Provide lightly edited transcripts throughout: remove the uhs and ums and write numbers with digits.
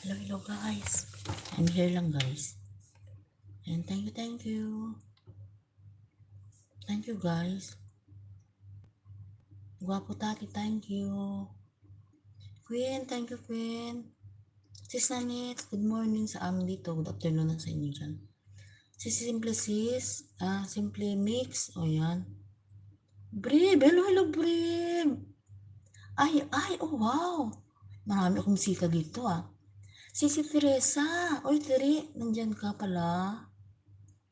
Hello guys. I'm here lang guys. And thank you. Thank you guys. Gwapo tati, thank you. Queen, thank you Queen. Sis Nanit, good morning sa amin dito. Good afternoon na sa inyo dyan. Sis Simple Sis, Simple Mix, o yan. Brib, hello Brib. Ay, oh wow. Marami akong sika dito Sisi Teresa, oy Tere, nandyan ka pala.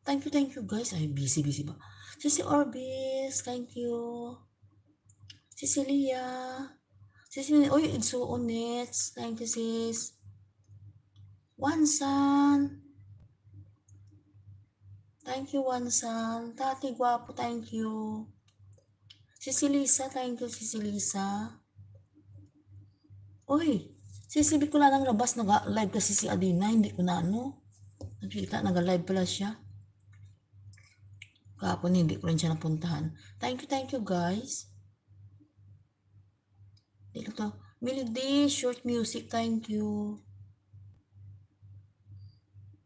Thank you guys. Ay, busy ba? Sisi Orbis, thank you. Cecilia. Oy, it's so honest. Thank you, sis. Wansan. Thank you, Wansan. Tati, guwapo, thank you. Sisi Lisa, thank you, Sisi Lisa. Uy, Sisi ko na lang labas, nag-live kasi si Adina, hindi ko na nakita, nag-live pala siya. Kahapon hindi ko rin siya napuntahan. Thank you guys. Dito to. Melody, short music, thank you.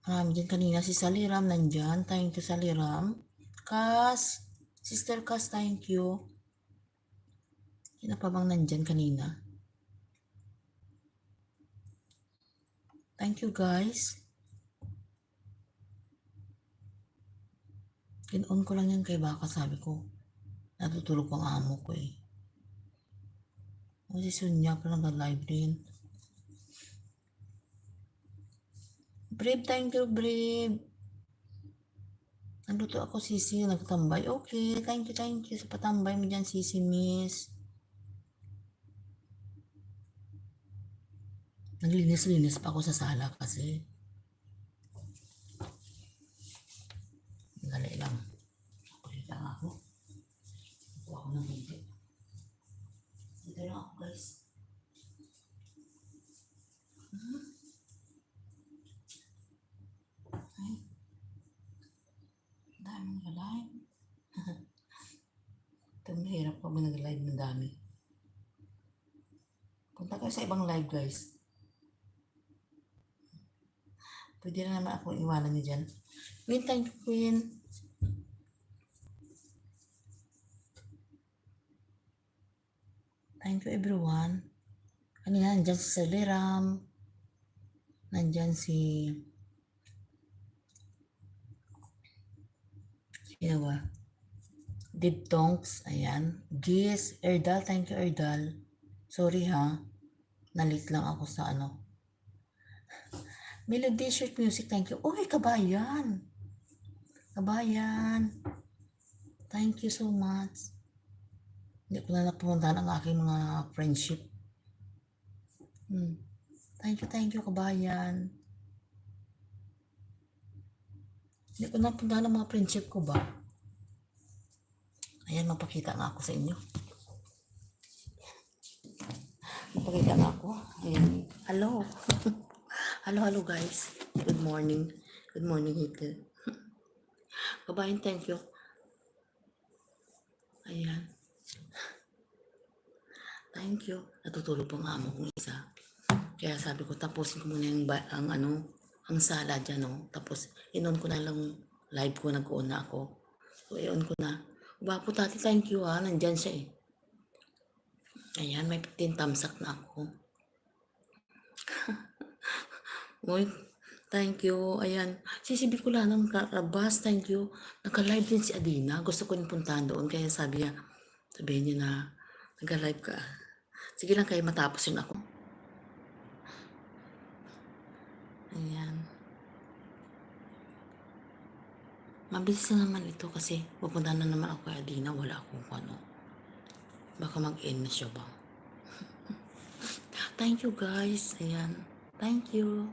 Marami dyan kanina. Si Saliram nandyan. Thank you, Saliram. Kas, Sister Kas, thank you. Sino pa bang nandyan kanina? Thank you, guys. In-on ko lang yan kay baka sabi ko. Natutulog ang amo ko eh. O si Sunya pa nag-live din. Brave, thank you, Brave. Nagluto ako, Sisi, nagtambay. Okay, thank you sa patambay mo dyan, Sisi, miss. Naglinis-linis pa ako sa sala kasi. Dali lang. Kulit lang ako. Kuha ko ng hindi. Dito lang ako, guys. Ay. Daming nag-live. Ito mahirap pag nag-live ng dami. Punta kayo sa ibang live, guys. Pwede na naman ako iwanan niyo dyan. Queen, thank you, Queen. Thank you, everyone. Kanina, nandyan si Saliram. Nandyan si... Sino ba? Dibtongs, ayan. Gis, Erdal, thank you, Erdal. Sorry ha. Nalit lang ako sa Melody, short music, thank you. Uy, kabayan. Kabayan. Thank you so much. Hindi ko na napumuntahan ang aking mga friendship. Thank you, kabayan. Hindi ko napuntahan ang mga friendship ko ba? Ayan, mapakita nga ako sa inyo. Mapakita nga ako. Ayan. Hello. Hello guys. Good morning. Good morning, Hito. Kabayan, thank you. Ayan. Thank you. Natutulog pa nga amo kong isa. Kaya sabi ko, tapusin ko muna ang sala dyan, no? Tapos, in-on ko na lang live ko, nag-on na ako. So, i-on ko na. Bapo, tati, thank you ha. Nandyan siya eh. Ayan, may 15 thumbs up na ako. Uy, thank you. Ayan. Sisibi ko lang ng karabas. Thank you. Naka-live din si Adina. Gusto ko rin puntahan doon. Kaya sabihin niya na nag-live ka. Sige lang kayo matapos yun ako. Ayan. Mabilis na naman ito kasi pupunta na naman ako kay Adina. Wala akong ano. Baka mag-end na siya ba? Thank you guys. Ayan. Thank you.